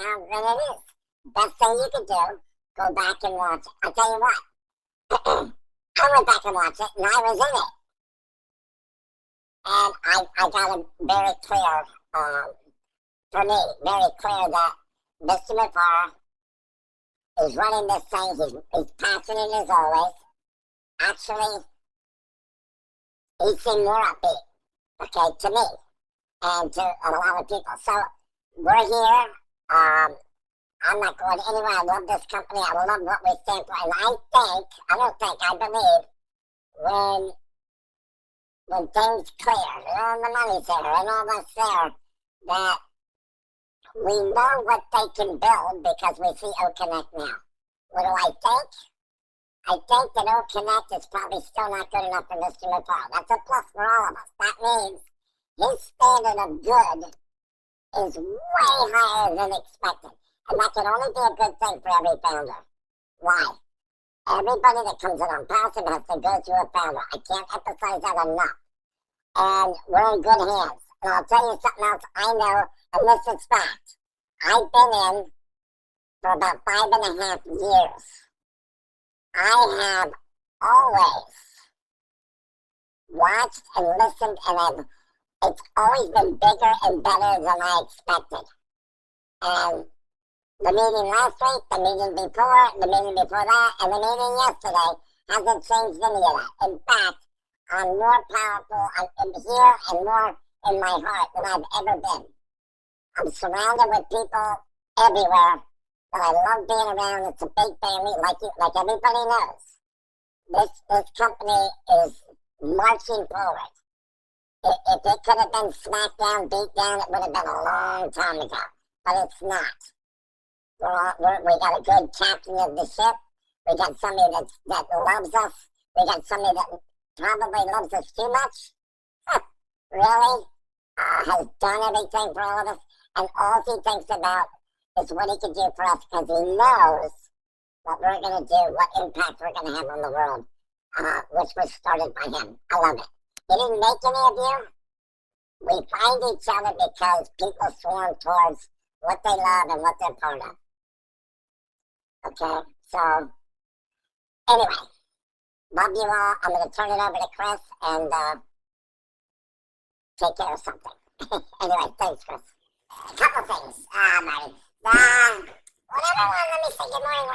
how good it is. Best thing you could do, go back and watch it. I'll tell you what. I went back and watched it, and I was in it. And I got it very clear, for me, very clear that Mr. McFarlane is running this thing. He's passionate as always. Actually, he seemed more upbeat, okay, to me and to a lot of people. So we're here. I'm not going anywhere. I love this company. I love what we stand for. And I believe when things clear, and the money's there, and all that's there, that we know what they can build because we see OConnect now. What do I think? I think that OConnect is probably still not good enough for Mr. McFarlane. That's a plus for all of us. That means his standard of good is way higher than expected. And that can only be a good thing for every founder. Why? Everybody that comes in on passive has to go through a founder. I can't emphasize that enough. And we're in good hands. And I'll tell you something else I know, and this is fact. I've been in for about 5.5 years. I have always watched and listened, and it's always been bigger and better than I expected. And the meeting last week, the meeting before that, and the meeting yesterday hasn't changed any of that. In fact, I'm more powerful in here and more in my heart than I've ever been. I'm surrounded with people everywhere that I love being around. It's a big family, like everybody knows. This company is marching forward. If it could have been smacked down, beat down, it would have been a long time ago. But it's not. We got a good captain of the ship. We got somebody that loves us. We got somebody that probably loves us too much. Really? Has done everything for all of us. And all he thinks about is what he can do for us, because he knows what we're going to do, what impact we're going to have on the world, which was started by him. I love it. He didn't make any of you. We find each other because people swarm towards what they love and what they're part of. Okay, so anyway, love you all. I'm going to turn it over to Chris and take care of something. Anyway, thanks, Chris. A couple things, Marty. Whatever one, let me say good morning,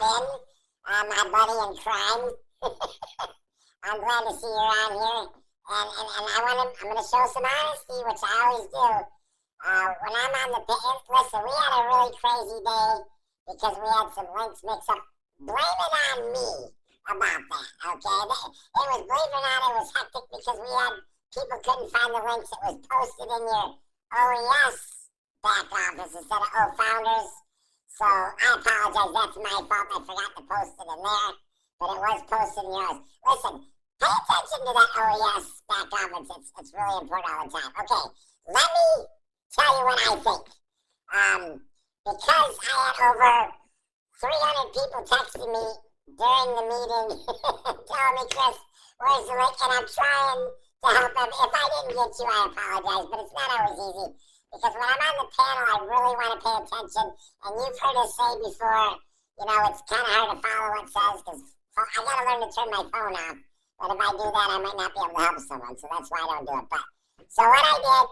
Robin, my buddy in crime. I'm glad to see you around here. And I'm going to show some honesty, which I always do. When I'm on the pit, listen, we had a really crazy day because we had some links mixed up. Blame it on me about that, okay? It was, believe it or not, it was hectic because people couldn't find the links. It was posted in your OES back office instead of founders. So I apologize, that's my fault. I forgot to post it in there, but it was posted in yours. Listen, pay attention to that OES back office. It's really important all the time. Okay, let me tell you what I think. Because I had over 300 people texting me during the meeting telling me, Chris, where's the link? And I'm trying to help them. If I didn't get you, I apologize, but it's not always easy. Because when I'm on the panel, I really want to pay attention. And you've heard us say before, it's kind of hard to follow what it says because I got to learn to turn my phone off. But if I do that, I might not be able to help someone. So that's why I don't do it. But so what I did,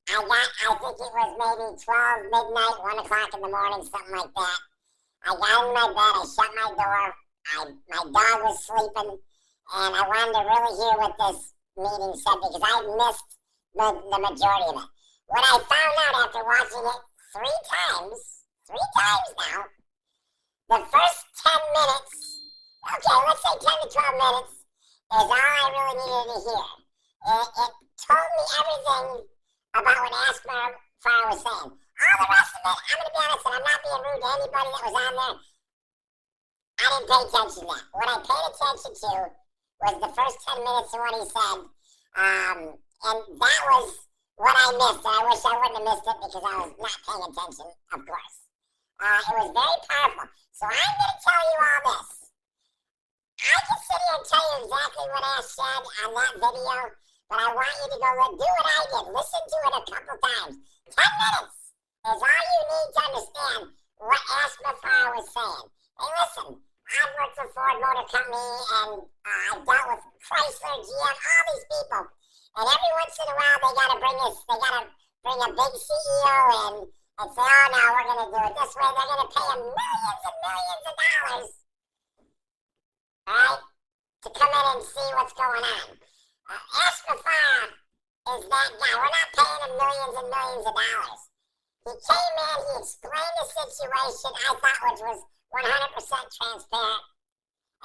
I think it was maybe 12 midnight, 1 o'clock in the morning, something like that. I got in my bed, I shut my door, my dog was sleeping, and I wanted to really hear what this meeting said because I missed the majority of it. What I found out after watching it three times now, the first 10 minutes, okay, let's say 10 to 12 minutes, is all I really needed to hear. It told me everything about what Ashmar Farr was saying. All the rest of it, I'm going to be honest, and I'm not being rude to anybody that was on there, I didn't pay attention to that. What I paid attention to was the first 10 minutes of what he said, and that was what I missed, and I wish I wouldn't have missed it because I was not paying attention, of course. It was very powerful. So I'm going to tell you all this. I can sit here and tell you exactly what Ash said on that video, but I want you to go do what I did. Listen to it a couple times. 10 minutes is all you need to understand what Ashmafar was saying. Hey, listen, I've worked for Ford Motor Company, and I've dealt with Chrysler, GM, all these people. And every once in a while, they gotta bring a big CEO in and say, oh, no, we're gonna do it this way. They're gonna pay him millions and millions of dollars, all right, to come in and see what's going on. Ashmafar is that guy. We're not paying him millions and millions of dollars. He came in, he explained the situation, I thought, which was 100% transparent,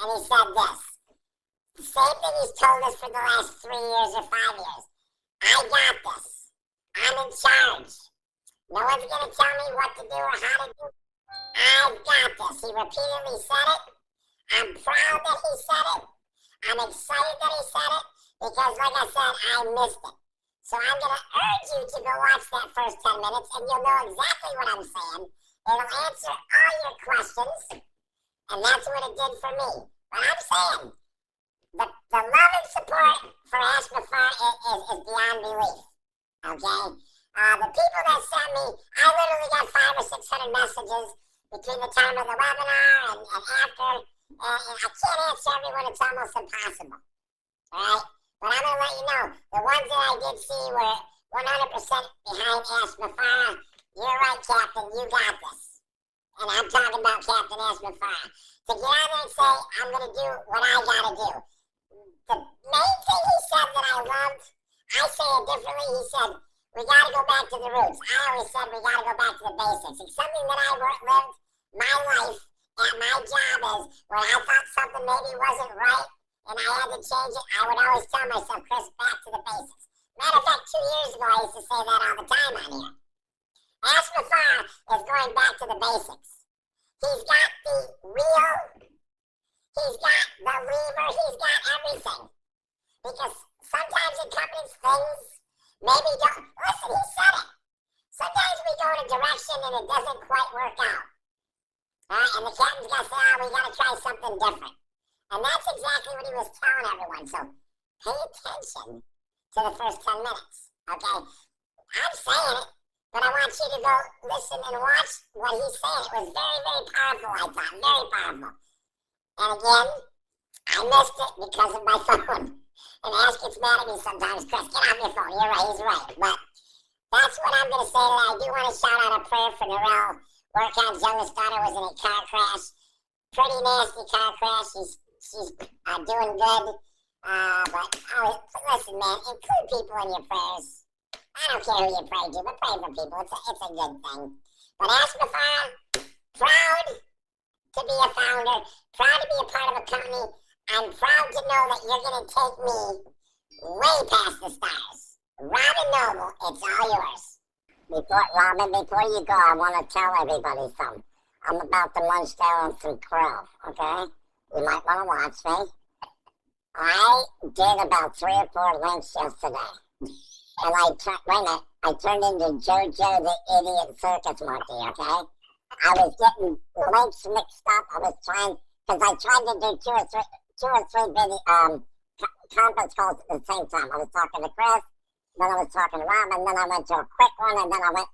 and he said this. The same thing he's told us for the last 3 years or 5 years. I got this. I'm in charge. No one's going to tell me what to do or how to do it. I've got this. He repeatedly said it. I'm proud that he said it. I'm excited that he said it because, like I said, I missed it. So I'm going to urge you to go watch that first 10 minutes, and you'll know exactly what I'm saying. It'll answer all your questions, and that's what it did for me. But I'm saying, the love and support for Ashmafar is beyond belief. Okay? The people that sent me, I literally got 500 or 600 messages between the time of the webinar and after. And I can't answer everyone. It's almost impossible. Alright? But I'm going to let you know, the ones that I did see were 100% behind Ashmafar. You're right, Captain. You got this. And I'm talking about Captain Ashmafar. To get on there and say, I'm going to do what I got to do. The main thing he said that I loved, I say it differently. He said, we got to go back to the roots. I always said we got to go back to the basics. It's something that I lived my life at my job is when I thought something maybe wasn't right and I had to change it, I would always tell myself, Chris, back to the basics. Matter of fact, 2 years ago, I used to say that all the time on here. Ashmafar is going back to the basics. He's got the wheel, he's got the lever, he's got everything. Because sometimes in companies, things maybe don't. Listen, he said it. Sometimes we go in a direction and it doesn't quite work out. And the captain's got to say, oh, we got to try something different. And that's exactly what he was telling everyone. So pay attention to the first 10 minutes. Okay? I'm saying it, but I want you to go listen and watch what he's saying. It was very, very powerful, I thought. Very powerful. And again, I missed it because of my phone. And Ash gets mad at me sometimes. Chris, get off your phone. You're right, he's right. But that's what I'm going to say today. I do want to shout out a prayer for Narelle. Workout's youngest daughter was in a car crash. Pretty nasty car crash. She's doing good. But listen, man, include people in your prayers. I don't care who you pray to, but pray for people. It's a good thing. But Ashmafar, proud to be a founder, proud to be a part of a company. I'm proud to know that you're going to take me way past the stars. Robin Noble, it's all yours. Robin, before you go, I want to tell everybody something. I'm about to munch down some krill, okay? You might want to watch me. I did about 3 or 4 links yesterday. And I turned into JoJo the Idiot Circus Monkey, okay? I was getting links mixed up. I was trying, because I tried to do 2 or 3 video, conference calls at the same time. I was talking to Chris, then I was talking to Rob, and then I went to a quick one, and then I went.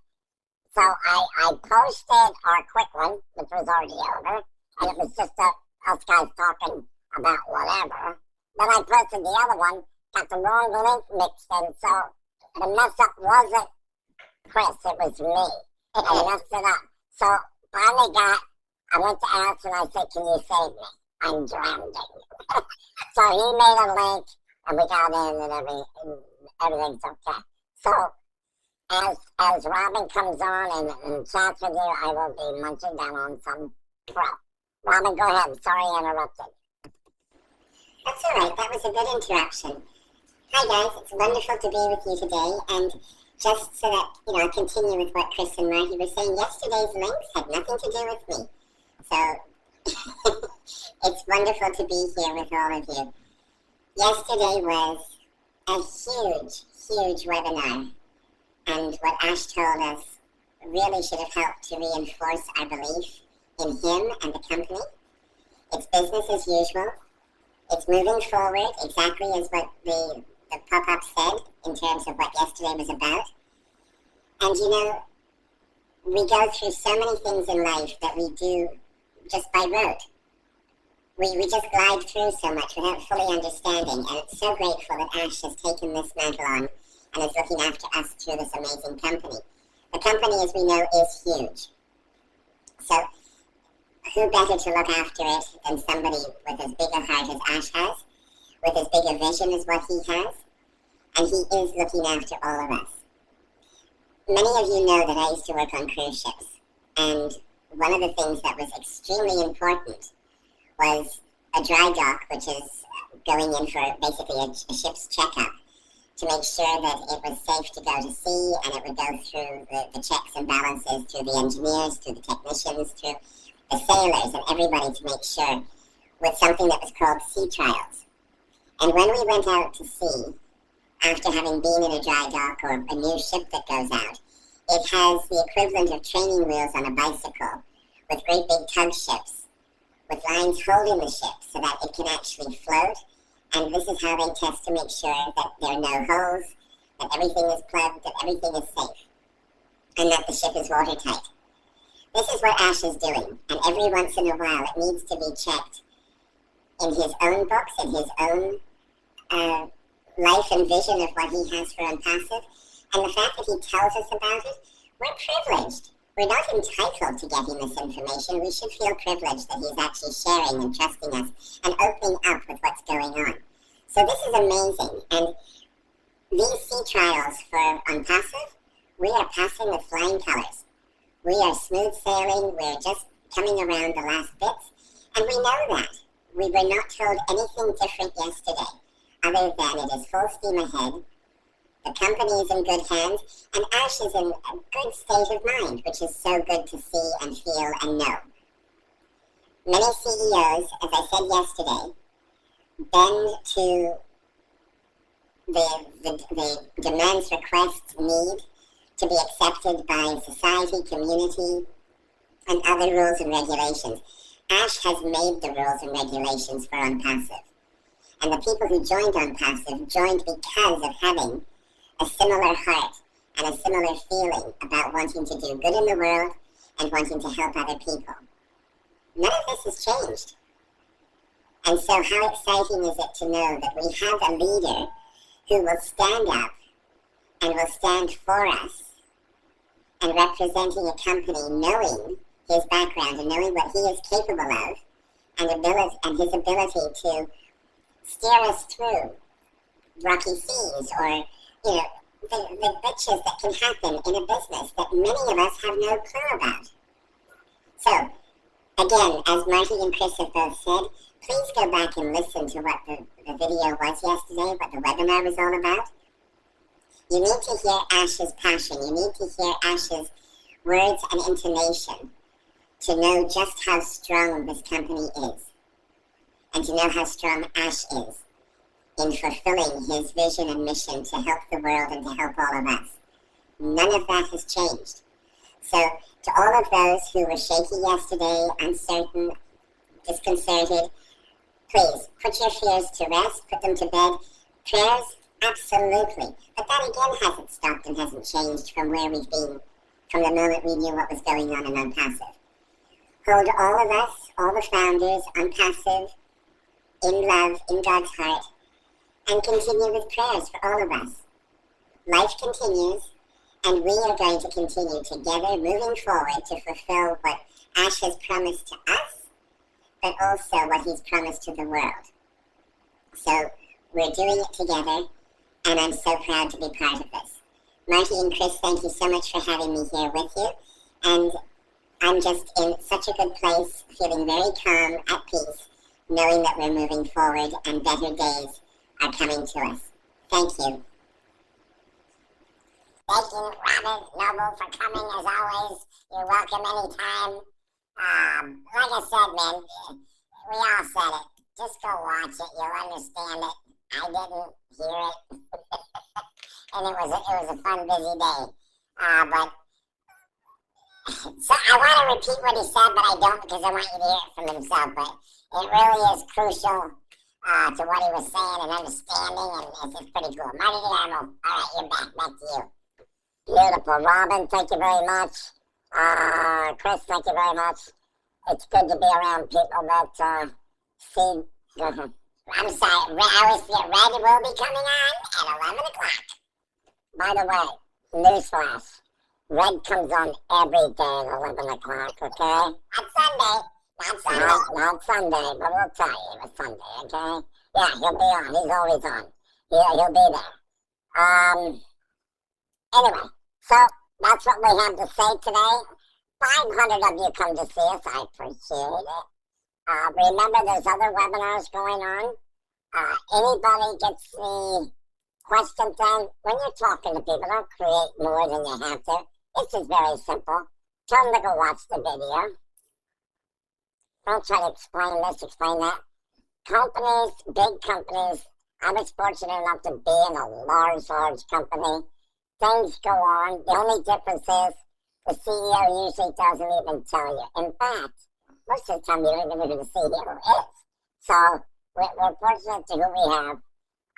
So I posted our quick one, which was already over, and it was just us guys talking about whatever. Then I posted the other one, got the wrong link mixed in, so the mess up wasn't Chris, it was me. I messed it up. So finally I went to Alex and I said, can you save me? I'm drowning. So he made a link, and we got in, and everything's okay. So as Robin comes on and chats with you, I will be munching down on some pro. Robin, go ahead. Sorry I interrupted. That's all right. That was a good interruption. Hi, guys. It's wonderful to be with you today. And just so that, I'll continue with what Chris and Marty were saying, yesterday's links had nothing to do with me. So it's wonderful to be here with all of you. Yesterday was a huge, huge webinar. And what Ash told us really should have helped to reinforce our belief in him and the company. It's business as usual. It's moving forward exactly as what the pop-up said in terms of what yesterday was about. And we go through so many things in life that we do just by rote. We just glide through so much without fully understanding, and it's so grateful that Ash has taken this mantle on and is looking after us through this amazing company. The company, as we know, is huge. So who better to look after it than somebody with as big a heart as Ash has, with as big a vision as what he has, and he is looking after all of us. Many of you know that I used to work on cruise ships, and one of the things that was extremely important was a dry dock, which is going in for basically a ship's checkup, to make sure that it was safe to go to sea, and it would go through the checks and balances, through the engineers, through the technicians, through the sailors, and everybody, to make sure, with something that was called sea trials. And when we went out to sea, after having been in a dry dock or a new ship that goes out, it has the equivalent of training wheels on a bicycle, with great big tug ships, with lines holding the ship so that it can actually float. And this is how they test to make sure that there are no holes, that everything is plugged, that everything is safe, and that the ship is watertight. This is what Ash is doing, and every once in a while it needs to be checked in his own books, in his own life and vision of what he has for Unpassive. And the fact that he tells us about it, we're privileged. We're not entitled to getting this information. We should feel privileged that he's actually sharing and trusting us and opening up with what's going on. So this is amazing. And these sea trials for Unpassive, we are passing with flying colors. We are smooth sailing. We're just coming around the last bits. And we know that. We were not told anything different yesterday, other than it is full steam ahead. The company is in good hands, and Ash is in a good state of mind, which is so good to see and feel and know. Many CEOs, as I said yesterday, bend to the demands, requests, need to be accepted by society, community, and other rules and regulations. Ash has made the rules and regulations for Unpassive. And the people who joined Unpassive joined because of having a similar heart and a similar feeling about wanting to do good in the world and wanting to help other people. None of this has changed. And so how exciting is it to know that we have a leader who will stand up and will stand for us, and representing a company, knowing his background and knowing what he is capable of, and his ability to steer us through rocky seas, or the glitches that can happen in a business that many of us have no clue about. So, again, as Marty and Chris have both said, please go back and listen to what the video was yesterday, what the webinar was all about. You need to hear Ash's passion. You need to hear Ash's words and intonation to know just how strong this company is, and to know how strong Ash is in fulfilling his vision and mission to help the world and to help all of us. None of that has changed. So to all of those who were shaky yesterday, uncertain, disconcerted, please put your fears to rest, put them to bed. Prayers, absolutely. But that again hasn't stopped and hasn't changed from where we've been from the moment we knew what was going on in Unpassive. Hold all of us, all the founders, Unpassive, in love, in God's heart, and continue with prayers for all of us. Life continues, and we are going to continue together, moving forward to fulfill what Ash has promised to us, but also what he's promised to the world. So we're doing it together, and I'm so proud to be part of this. Marty and Chris, thank you so much for having me here with you, and I'm just in such a good place, feeling very calm, at peace, knowing that we're moving forward and better days are coming to us. Thank you. Thank you, Robert Noble, for coming as always. You're welcome anytime. Like I said, man, we all said it. Just go watch it. You'll understand it. I didn't hear it. And it was a fun, busy day. But so I want to repeat what he said, but I don't, because I want you to hear it from himself. But it really is crucial to what he was saying and understanding, and it's pretty cool. Marty DeArmo, all right, you're back to you. Beautiful, Robin, thank you very much. Chris, thank you very much. It's good to be around people that see. I'm sorry, I always forget, Red will be coming on at 11 o'clock. By the way, newsflash. Red comes on every day at 11 o'clock, okay? On Sunday, not Sunday. Not Sunday, but we'll tell you it's Sunday, okay? Yeah, he'll be on. He's always on. He'll be there. Anyway, so that's what we have to say today. 500 of you come to see us. I appreciate it. Remember, there's other webinars going on. Anybody gets the question thing, when you're talking to people, don't create more than you have to. This is very simple. Tell them to go watch the video. Don't try to explain this, explain that. Companies, big companies, I was fortunate enough to be in a large company. Things go on. The only difference is the CEO usually doesn't even tell you. In fact, most of the time you don't even know who the CEO is. So we're fortunate to who we have.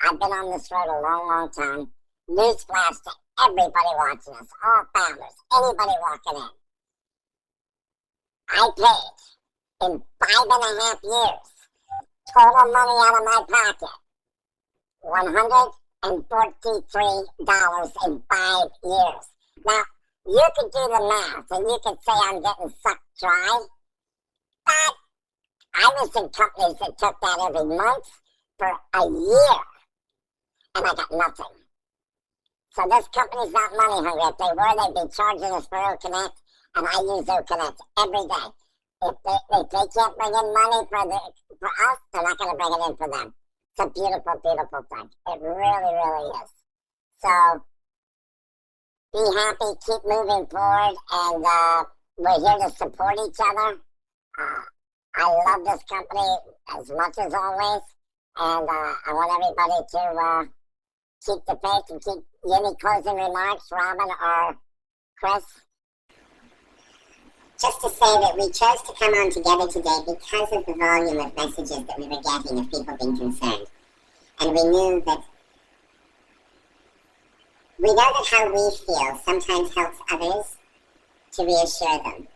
I've been on this road a long time. Newsflash to everybody watching us, all founders, anybody walking in. I paid in 5.5 years, total money out of my pocket, $143 in 5 years. Now, you could do the math and you could say I'm getting sucked dry, but I was in companies that took that every month for a year, and I got nothing. So this company's not money hungry. If they were, they'd be charging us for OConnect, and I use OConnect every day. If they can't bring in money for us, they're not going to bring it in for them. It's a beautiful thing. It really is. So be happy, keep moving forward, and we're here to support each other. I love this company as much as always, and I want everybody to keep the faith and keep any closing remarks, Robin or Chris? Just to say that we chose to come on together today because of the volume of messages that we were getting of people being concerned. And we know that how we feel sometimes helps others to reassure them.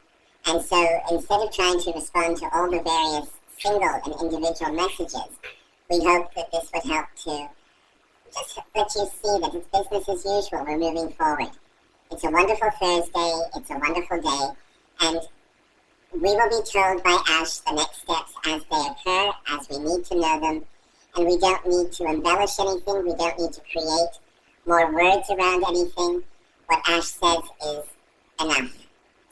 And so instead of trying to respond to all the various single and individual messages, we hope that this would help to just let you see that it's business as usual. We're moving forward. It's a wonderful Thursday. It's a wonderful day. And we will be told by Ash the next steps as they occur, as we need to know them. And we don't need to embellish anything. We don't need to create more words around anything. What Ash says is enough.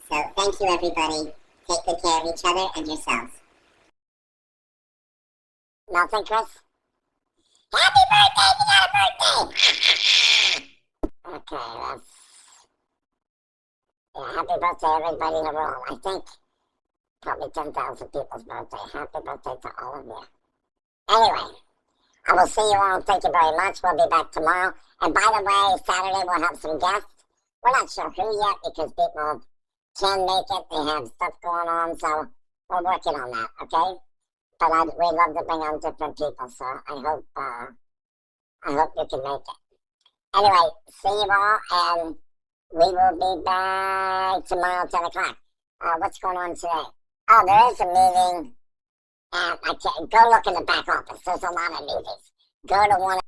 So thank you, everybody. Take good care of each other and yourselves. Nothing, Chris? Happy birthday! You got a birthday! Okay, happy birthday, everybody in the world. I think probably 10,000 people's birthday. Happy birthday to all of you. Anyway, I will see you all. Thank you very much. We'll be back tomorrow. And by the way, Saturday we'll have some guests. We're not sure who yet because people can make it. They have stuff going on, so we're working on that, okay? But we love to bring on different people, so I hope you can make it. Anyway, see you all, and we will be back tomorrow at 10 o'clock. What's going on today? Oh, there is a meeting. Go look in the back office. There's a lot of meetings. Go to one.